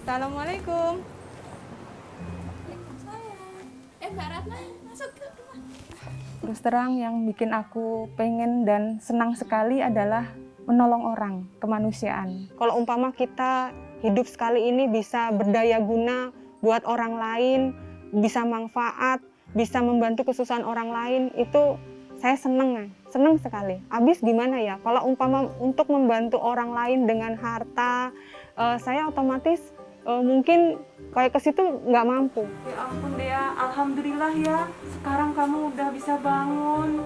Assalamualaikum. Mbak Ratna masuk ke rumah. Terus terang yang bikin aku pengen dan senang sekali adalah menolong orang, kemanusiaan. Kalau umpama kita hidup sekali ini bisa berdaya guna buat orang lain, bisa manfaat, bisa membantu kesusahan orang lain, itu saya seneng sekali. Habis gimana ya, kalau umpama untuk membantu orang lain dengan harta, saya otomatis mungkin kayak ke situ nggak mampu. Ya ampun Dea, alhamdulillah ya. Sekarang kamu udah bisa bangun.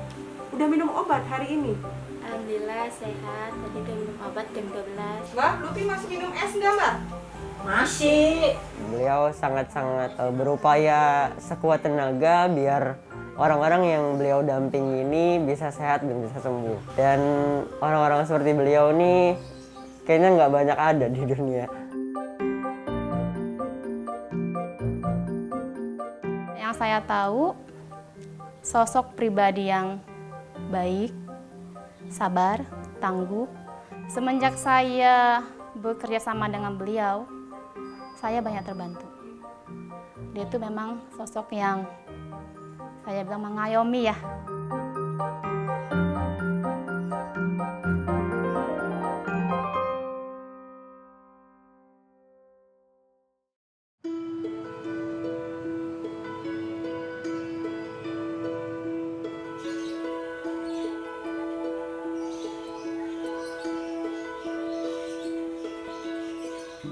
Udah minum obat hari ini? Alhamdulillah sehat. Tadi udah minum obat jam 12. Mbak, Luti masih minum es nggak Mbak? Masih. Beliau sangat-sangat berupaya sekuat tenaga biar orang-orang yang beliau dampingi ini bisa sehat dan bisa sembuh. Dan orang-orang seperti beliau ini kayaknya nggak banyak ada di dunia. Yang saya tahu, sosok pribadi yang baik, sabar, tangguh. Semenjak saya bekerja sama dengan beliau, saya banyak terbantu. Dia itu memang sosok yang saya bilang mengayomi ya.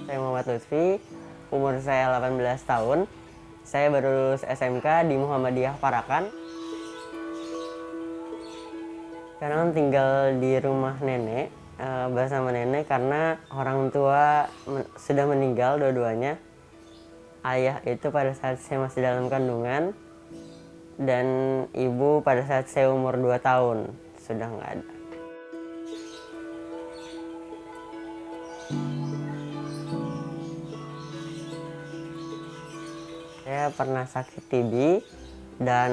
Saya Muhammad Lutfi, umur saya 18 tahun. Saya baru lulus SMK di Muhammadiyah Parakan. Sekarang tinggal di rumah nenek, bersama nenek karena orang tua sudah meninggal dua-duanya. Ayah itu pada saat saya masih dalam kandungan, dan ibu pada saat saya umur 2 tahun sudah nggak ada. Saya pernah sakit TB dan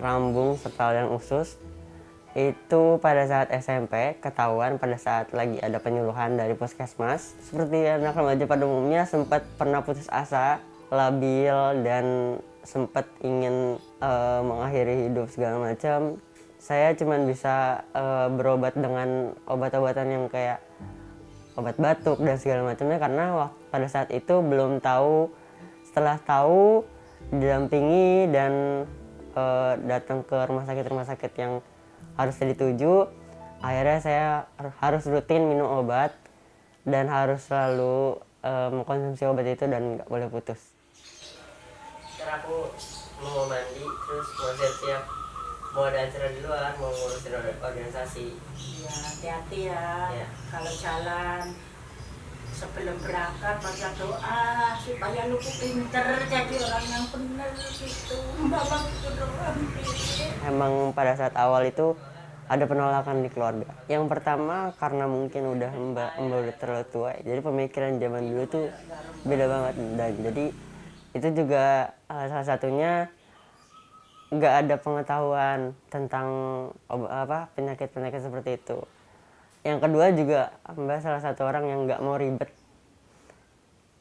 rambung serta yang usus. Itu pada saat SMP, ketahuan pada saat lagi ada penyuluhan dari puskesmas. Seperti anak remaja pada umumnya, sempat pernah putus asa, labil, dan sempat ingin mengakhiri hidup segala macam. Saya cuma bisa berobat dengan obat-obatan yang kayak obat batuk dan segala macamnya, karena pada saat itu belum tahu. Setelah tahu, didampingi dan datang ke rumah sakit yang harus dituju, akhirnya saya harus rutin minum obat dan harus selalu mengkonsumsi obat itu dan nggak boleh putus. Sekarang aku mau mandi, terus mau siap-siap, mau ada acara di luar, mau ngurusin organisasi. Ya, hati-hati ya. Ya. Kalau jalan sebelum berangkat baca doa supaya lu pinter jadi orang yang benar gitu. Mama gitu doang. Emang pada saat awal itu ada penolakan di keluarga. Yang pertama karena mungkin mbak udah terlalu tua, jadi pemikiran zaman dulu tuh beda banget. Dan jadi itu juga salah satunya nggak ada pengetahuan tentang penyakit-penyakit seperti itu. Yang kedua juga mbak salah satu orang yang nggak mau ribet,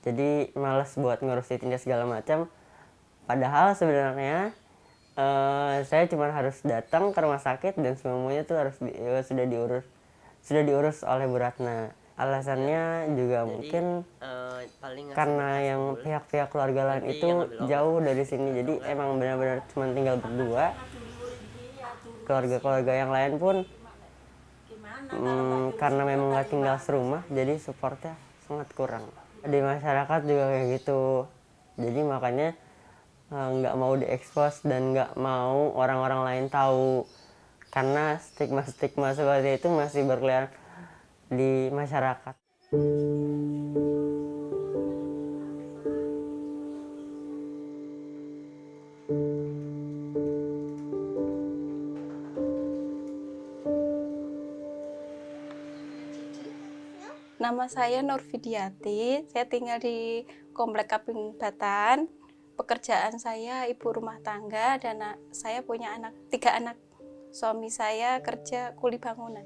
jadi males buat ngurusin segala macam. Padahal sebenarnya saya cuma harus datang ke rumah sakit dan semuanya tuh sudah diurus oleh Bu Ratna. Alasannya juga mungkin karena yang pihak-pihak keluarga lain itu jauh dari sini, jadi emang benar-benar cuma tinggal berdua. Keluarga-keluarga yang lain pun karena memang nggak tinggal serumah, jadi supportnya sangat kurang. Di masyarakat juga kayak gitu, jadi makanya nggak mau diekspos dan nggak mau orang-orang lain tahu, karena stigma-stigma seperti itu masih berkeliaran di masyarakat. Nama saya Nur Fidiati, saya tinggal di Komplek Kaping Batan. Pekerjaan saya ibu rumah tangga dan saya punya 3 anak. Suami saya kerja kuli bangunan.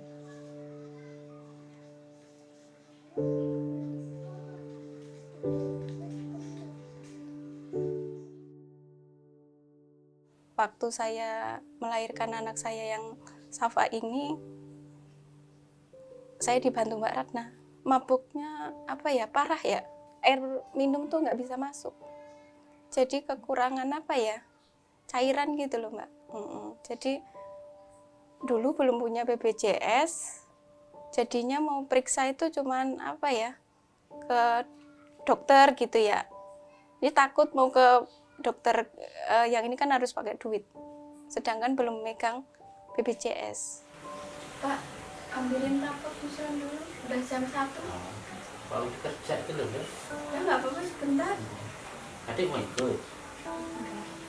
waktu saya melahirkan anak saya yang Safa ini, saya dibantu Mbak Ratna. Mabuknya apa ya, parah ya, air minum tuh nggak bisa masuk. Jadi kekurangan apa ya, cairan gitu loh Mbak. Jadi dulu belum punya BPJS, jadinya mau periksa itu cuman apa ya, ke dokter gitu ya. Jadi takut mau ke dokter yang ini kan harus pakai duit, sedangkan belum megang BPJS. Pak, ambilin rapot usulan dulu, udah jam 1. Kalau kerja itu loh ya. Ya nggak apa-apa, sebentar. Adik mau ikut?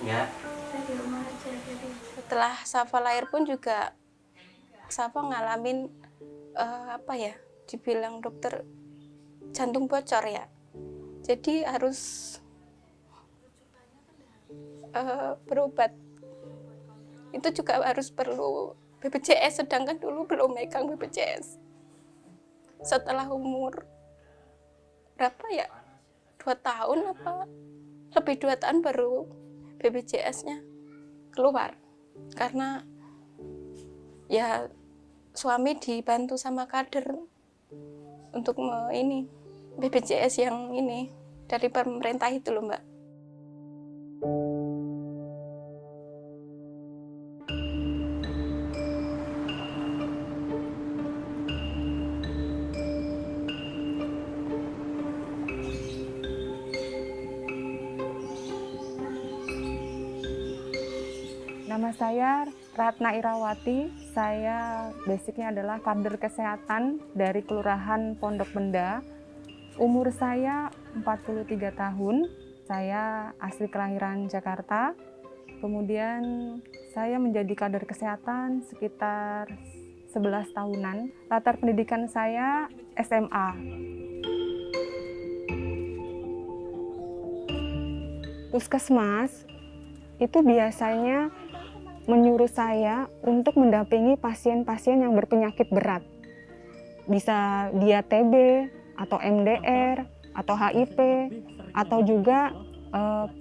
Enggak. Saya di rumah aja. Jadi Setelah Safa lahir pun juga Safa ngalamin apa ya, dibilang dokter jantung bocor ya. Jadi harus berobat. Itu juga harus perlu BPJS, sedangkan dulu belum megang BPJS. Setelah umur berapa ya, 2 tahun apa lebih 2 tahun baru BPJS-nya keluar. Karena ya suami dibantu sama kader untuk ini BPJS yang ini dari pemerintah itu loh Mbak. Nama saya Ratna Irawati, saya basicnya adalah kader kesehatan dari Kelurahan Pondok Benda. Umur saya 43 tahun, saya asli kelahiran Jakarta. Kemudian saya menjadi kader kesehatan sekitar 11 tahunan. Latar pendidikan saya SMA. Puskesmas itu biasanya menyuruh saya untuk mendampingi pasien-pasien yang berpenyakit berat. Bisa dia TB, atau MDR, atau HIV, atau juga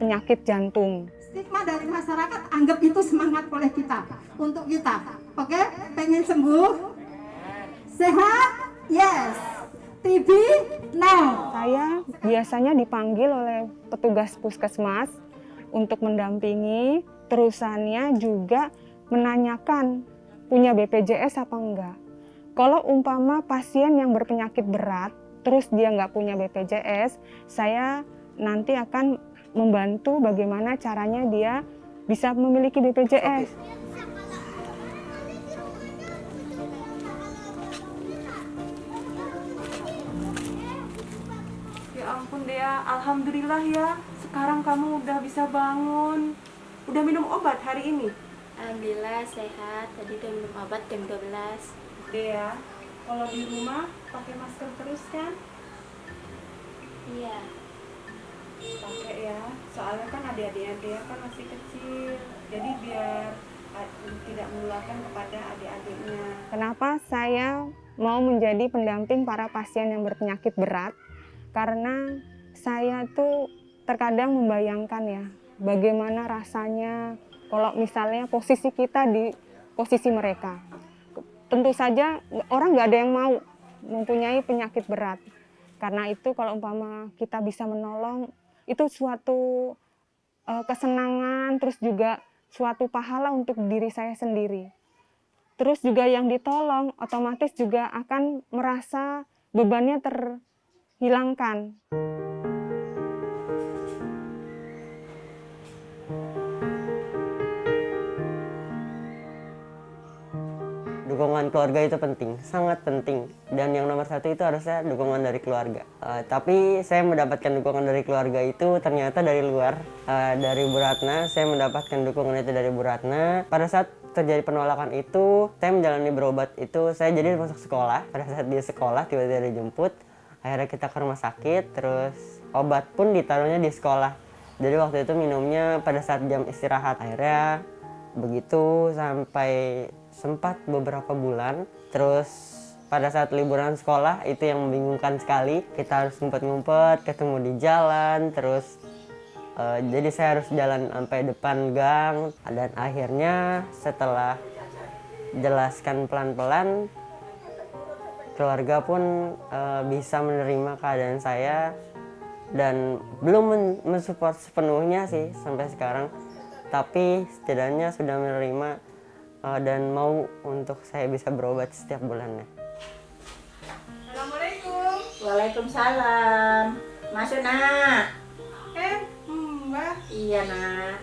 penyakit jantung. Stigma dari masyarakat anggap itu semangat oleh kita, untuk kita. Oke, pengen sembuh? Sehat? Yes. TB? No. Saya biasanya dipanggil oleh petugas puskesmas untuk mendampingi, terusannya juga menanyakan punya BPJS apa enggak. Kalau umpama pasien yang berpenyakit berat, terus dia nggak punya BPJS, saya nanti akan membantu bagaimana caranya dia bisa memiliki BPJS. Ya ampun Dea, alhamdulillah ya. Sekarang kamu udah bisa bangun. Udah minum obat hari ini? alhamdulillah sehat. Tadi udah minum obat jam 12. Dea, kalau di rumah pakai masker terus kan? Iya. Pakai ya. Soalnya kan adik-adiknya Dea kan masih kecil. Jadi biar tidak menularkan kepada adik-adiknya. Kenapa saya mau menjadi pendamping para pasien yang berpenyakit berat? Karena saya tuh terkadang membayangkan ya, bagaimana rasanya kalau misalnya posisi kita di posisi mereka. Tentu saja orang nggak ada yang mau mempunyai penyakit berat. Karena itu kalau umpama kita bisa menolong, itu suatu kesenangan, terus juga suatu pahala untuk diri saya sendiri. Terus juga yang ditolong otomatis juga akan merasa bebannya terhilangkan. Dukungan keluarga itu penting, sangat penting. Dan yang nomor satu itu harusnya dukungan dari keluarga. Tapi saya mendapatkan dukungan dari keluarga itu ternyata dari luar. Dari Bu Ratna, saya mendapatkan dukungan itu dari Bu Ratna. Pada saat terjadi penolakan itu, saya menjalani berobat itu, saya jadi masuk sekolah. Pada saat dia sekolah, tiba-tiba dijemput. Akhirnya kita ke rumah sakit, terus obat pun ditaruhnya di sekolah. Jadi waktu itu minumnya pada saat jam istirahat. Akhirnya begitu sampai sempat beberapa bulan. Terus pada saat liburan sekolah itu yang membingungkan sekali. Kita harus ngumpet-ngumpet, ketemu di jalan. Terus Jadi saya harus jalan sampai depan gang, dan akhirnya setelah jelaskan pelan-pelan, keluarga pun bisa menerima keadaan saya dan belum mensupport sepenuhnya sih sampai sekarang, tapi setidaknya sudah menerima dan mau untuk saya bisa berobat setiap bulannya. Assalamualaikum. Waalaikumsalam. Masuk nak. Mbak, Iya nak.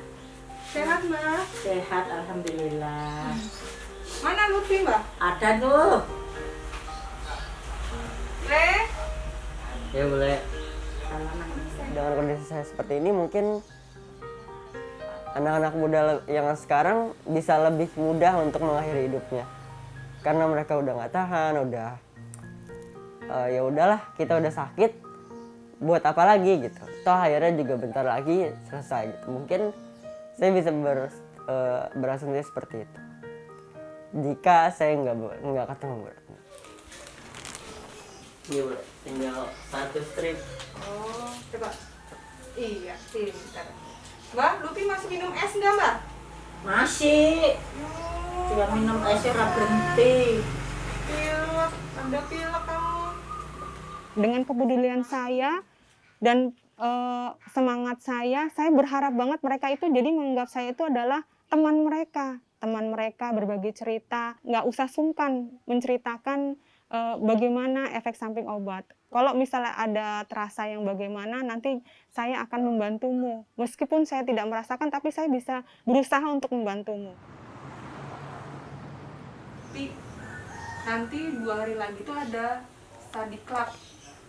sehat Mbak? Sehat alhamdulillah. Mana Lutfi Mbak? Ada tuh. Ya boleh. Salaman. Dengan kondisi saya seperti ini mungkin anak-anak muda yang sekarang bisa lebih mudah untuk mengakhiri hidupnya karena mereka udah nggak tahan, udah ya udahlah, kita udah sakit, buat apa lagi gitu, toh akhirnya juga bentar lagi selesai gitu. Mungkin saya bisa berasumsi seperti itu jika saya nggak ketemu beratnya. Iya boleh, tinggal satu strip. Oh, coba. Iya, pintar. Mbak, Lutfi masih minum es nggak Mbak? Masih. Cuma minum esnya nggak berhenti. Pilek, ada pilek kamu. Dengan kepedulian saya dan semangat saya berharap banget mereka itu jadi menganggap saya itu adalah teman mereka berbagi cerita, nggak usah sungkan menceritakan bagaimana efek samping obat. Kalau misalnya ada terasa yang bagaimana, nanti saya akan membantumu. Meskipun saya tidak merasakan, tapi saya bisa berusaha untuk membantumu. Tapi nanti 2 hari lagi tuh ada study club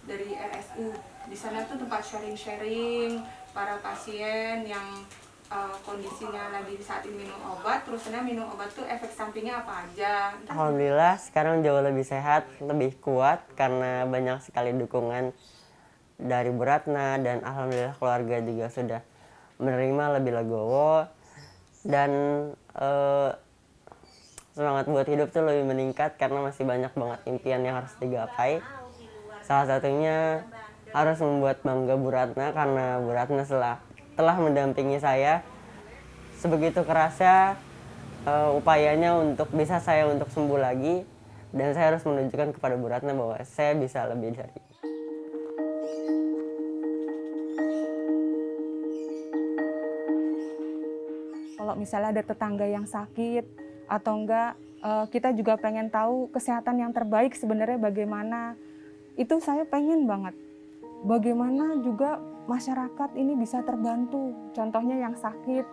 dari RSU. Di sana tuh tempat sharing-sharing para pasien yang kondisinya lagi saat ini minum obat, terus minum obat tuh efek sampingnya apa aja. Alhamdulillah sekarang jauh lebih sehat, lebih kuat karena banyak sekali dukungan dari Bu Ratna, dan alhamdulillah keluarga juga sudah menerima lebih legowo, dan semangat buat hidup tuh lebih meningkat karena masih banyak banget impian yang harus digapai. Salah satunya harus membuat bangga Bu Ratna karena Bu Ratna telah mendampingi saya sebegitu kerasnya upayanya untuk bisa saya untuk sembuh lagi, dan saya harus menunjukkan kepada Bu Ratna bahwa saya bisa lebih dari itu. Kalau misalnya ada tetangga yang sakit atau enggak, kita juga pengen tahu kesehatan yang terbaik sebenarnya bagaimana. Itu saya pengen banget. Bagaimana juga masyarakat ini bisa terbantu. Contohnya yang sakit,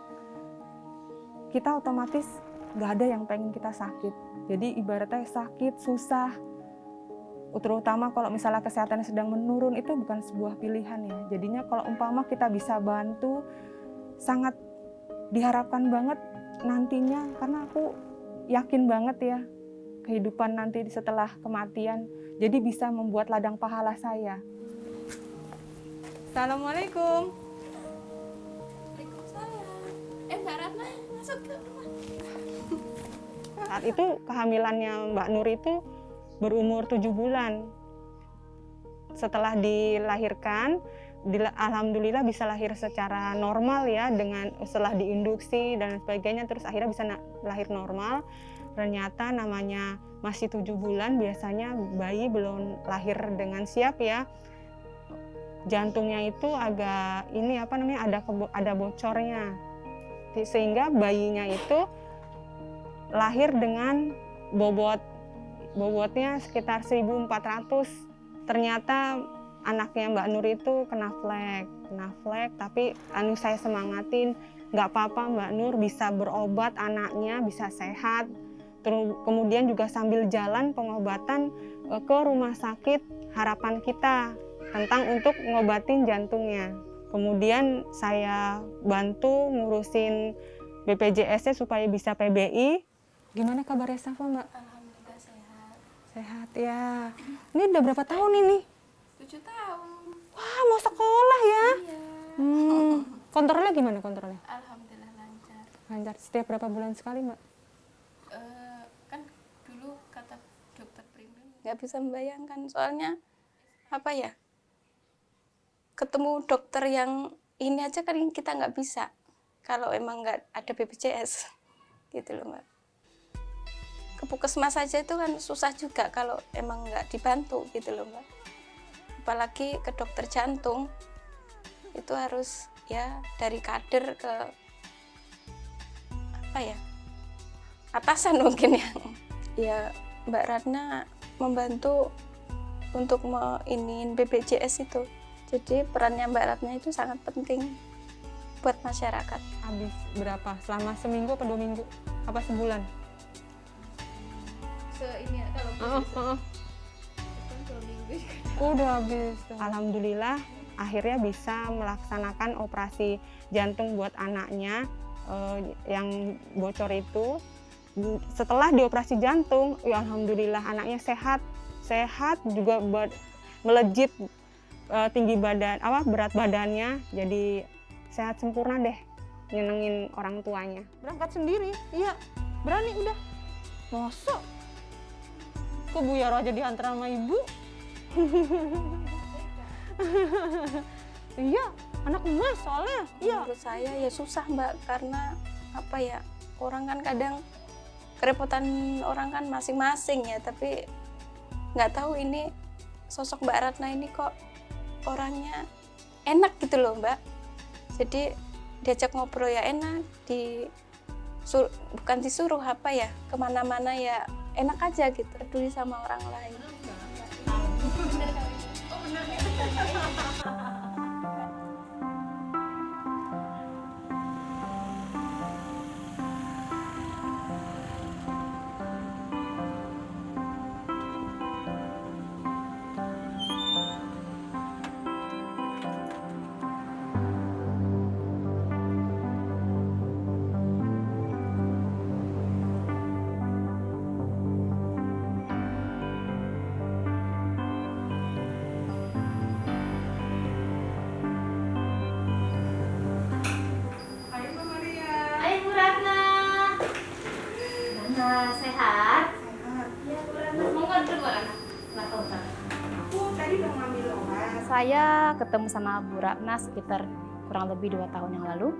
kita otomatis nggak ada yang pengen kita sakit. Jadi ibaratnya sakit, susah, terutama kalau misalnya kesehatan sedang menurun, itu bukan sebuah pilihan ya. Jadinya kalau umpama kita bisa bantu, sangat diharapkan banget nantinya, karena aku yakin banget ya kehidupan nanti setelah kematian, jadi bisa membuat ladang pahala saya. Assalamualaikum. Waalaikumsalam. Mbak Ratna masuk ke rumah. Saat itu kehamilannya Mbak Nur itu berumur 7 bulan. Setelah dilahirkan, alhamdulillah bisa lahir secara normal ya, dengan setelah diinduksi dan sebagainya, terus akhirnya bisa lahir normal. Ternyata namanya masih 7 bulan, biasanya bayi belum lahir dengan siap ya. Jantungnya itu agak ada bocornya, sehingga bayinya itu lahir dengan bobotnya sekitar 1.400. Ternyata anaknya Mbak Nur itu kena flek, tapi saya semangatin, nggak apa-apa Mbak Nur, bisa berobat, anaknya bisa sehat. Terus kemudian juga sambil jalan pengobatan ke rumah sakit harapan kita tentang untuk ngobatin jantungnya. Kemudian saya bantu ngurusin BPJS-nya supaya bisa PBI. Gimana kabarnya Safa, Mbak? Alhamdulillah sehat. Sehat ya. Ini udah berapa tahun ini? 7 tahun. Wah, mau sekolah ya? Iya. Kontrolnya gimana kontrolnya? Alhamdulillah lancar. Lancar. Setiap berapa bulan sekali, Mbak? Kan dulu kata dokter Primbing nggak bisa membayangkan, soalnya apa ya, ketemu dokter yang ini aja kan kita nggak bisa kalau emang nggak ada BPJS gitu loh Mbak. Ke puskesmas saja itu kan susah juga kalau emang nggak dibantu gitu loh Mbak. Apalagi ke dokter jantung itu harus ya dari kader ke apa ya, atasan mungkin ya Mbak Ratna membantu untuk iniin BPJS itu. Jadi perannya Mbak Ratna itu sangat penting buat masyarakat. Habis berapa? Selama seminggu apa 2 minggu? Apa sebulan? Ini kalau Udah habis. Alhamdulillah akhirnya bisa melaksanakan operasi jantung buat anaknya yang bocor itu. Setelah dioperasi jantung, ya alhamdulillah anaknya sehat juga melejit tinggi badan berat badannya, jadi sehat sempurna deh, nyenengin orang tuanya. Berangkat sendiri, iya berani udah. Masa ke Buyaro aja diantar sama ibu. Iya, anak emas soalnya. Iya. Menurut saya ya susah Mbak, karena apa ya, orang kan kadang kerepotan orang kan masing-masing ya, tapi nggak tahu ini sosok Mbak Ratna ini kok orangnya enak gitu loh Mbak. Jadi diajak ngobrol ya enak, bukan disuruh apa ya, kemana-mana ya enak aja gitu, peduli sama orang lain. Hai Bu Ratna. Ratna sehat? Ya Bu Ratna. Mau nganter Bu Ratna? Nggak tahu kan. Aku tadi udah ngambil obat. Saya ketemu sama Bu Ratna sekitar kurang lebih 2 tahun yang lalu.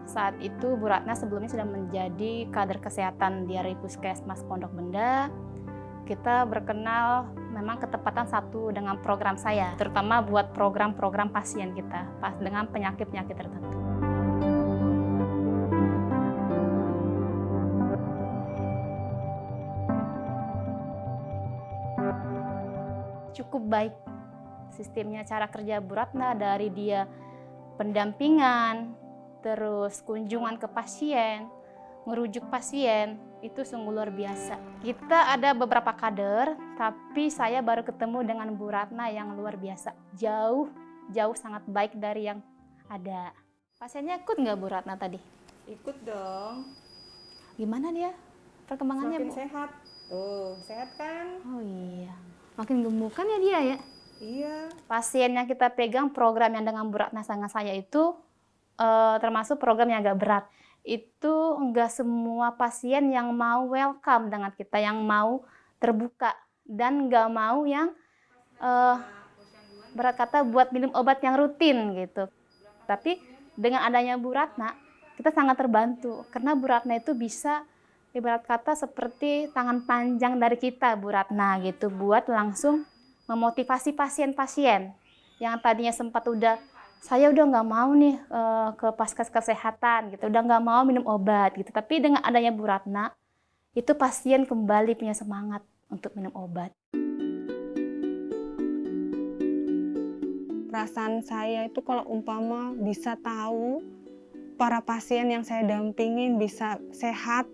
Saat itu Bu Ratna sebelumnya sudah menjadi kader kesehatan di Puskesmas Pondok Benda. Kita berkenal memang ketepatan satu dengan program saya, terutama buat program-program pasien kita dengan penyakit-penyakit tertentu. Cukup baik sistemnya, cara kerja Bu Ratna, dari dia pendampingan, terus kunjungan ke pasien, ngerujuk pasien, itu sungguh luar biasa. Kita ada beberapa kader, tapi saya baru ketemu dengan Bu Ratna yang luar biasa. Jauh sangat baik dari yang ada. Pasiennya ikut nggak Bu Ratna tadi? Ikut dong. Gimana dia perkembangannya, Semakin Bu? sehat. Tuh, sehat kan? Oh iya, makin gemukan ya dia ya? Iya. Pasien yang kita pegang program yang dengan Bu Ratna sama saya itu termasuk program yang agak berat. Itu enggak semua pasien yang mau welcome dengan kita, yang mau terbuka, dan enggak mau yang berat kata buat minum obat yang rutin gitu. Tapi dengan adanya Bu Ratna, kita sangat terbantu karena Bu Ratna itu bisa ibarat kata seperti tangan panjang dari kita, Bu Ratna gitu, buat langsung memotivasi pasien-pasien yang tadinya sempat saya udah nggak mau nih ke Paskes kesehatan gitu, udah nggak mau minum obat gitu. Tapi dengan adanya Bu Ratna, itu pasien kembali punya semangat untuk minum obat. Perasaan saya itu kalau umpama bisa tahu para pasien yang saya dampingin bisa sehat.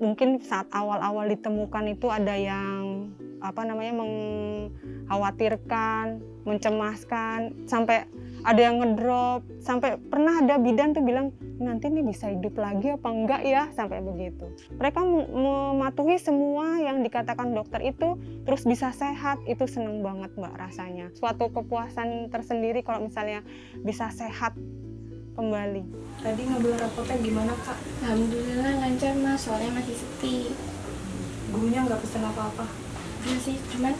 Mungkin saat awal-awal ditemukan itu ada yang mengkhawatirkan, mencemaskan, sampai ada yang ngedrop, sampai pernah ada bidan tuh bilang, nanti nih bisa hidup lagi apa enggak ya, sampai begitu. Mereka mematuhi semua yang dikatakan dokter itu, terus bisa sehat, itu seneng banget Mbak rasanya. Suatu kepuasan tersendiri kalau misalnya bisa sehat kembali. Tadi ngambil rapotnya gimana Kak? Alhamdulillah lancar Mas, soalnya masih sepi. Gurunya nggak pesen apa-apa? Iya sih, cuman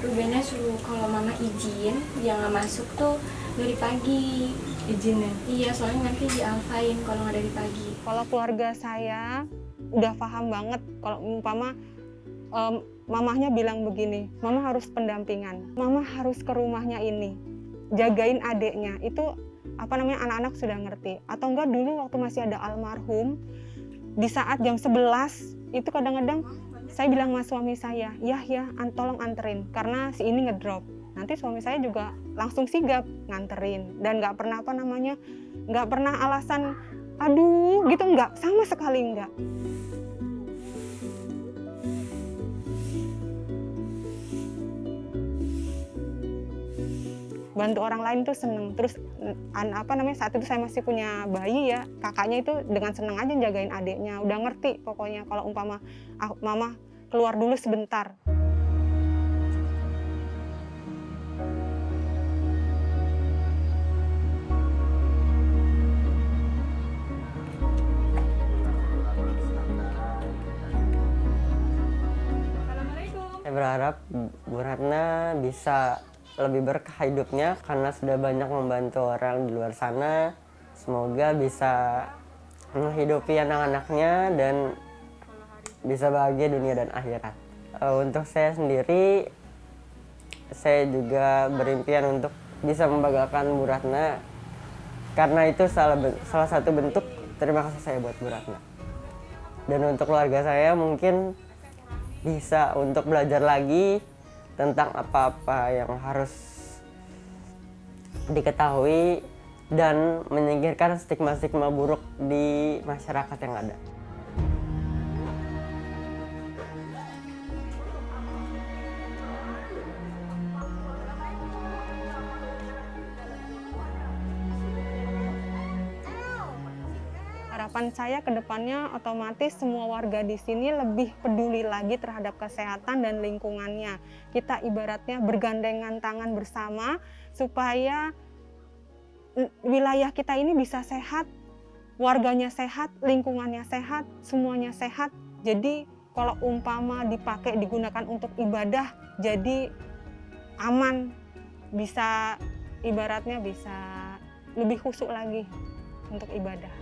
Rubennya suruh kalau mama izin, dia nggak masuk tuh dari pagi. izinnya. Iya, soalnya nanti dialfain kalau nggak dari pagi. Kalau keluarga saya udah paham banget kalau umpama mamahnya bilang begini, mama harus pendampingan, mama harus ke rumahnya ini, jagain adiknya, itu anak-anak sudah ngerti. Atau enggak dulu waktu masih ada almarhum, di saat jam 11 itu kadang-kadang saya bilang sama suami saya, ya tolong anterin karena si ini ngedrop. Nanti suami saya juga langsung sigap nganterin dan nggak pernah nggak pernah alasan aduh gitu, nggak, sama sekali nggak. Bantu orang lain tuh seneng. Terus saat itu saya masih punya bayi ya, kakaknya itu dengan senang aja jagain adiknya, udah ngerti pokoknya kalau umpama mama keluar dulu sebentar. Saya berharap Bu Ratna bisa lebih berkah hidupnya karena sudah banyak membantu orang di luar sana. Semoga bisa menghidupi anak-anaknya dan bisa bahagia dunia dan akhirat. Untuk saya sendiri, saya juga berimpian untuk bisa membanggakan Bu Ratna karena itu salah satu bentuk terima kasih saya buat Bu Ratna. Dan untuk keluarga saya mungkin bisa untuk belajar lagi tentang apa-apa yang harus diketahui dan menyingkirkan stigma-stigma buruk di masyarakat yang ada. Harapan saya ke depannya otomatis semua warga di sini lebih peduli lagi terhadap kesehatan dan lingkungannya. Kita ibaratnya bergandengan tangan bersama supaya wilayah kita ini bisa sehat, warganya sehat, lingkungannya sehat, semuanya sehat. Jadi kalau umpama digunakan untuk ibadah, jadi aman, bisa ibaratnya bisa lebih khusyuk lagi untuk ibadah.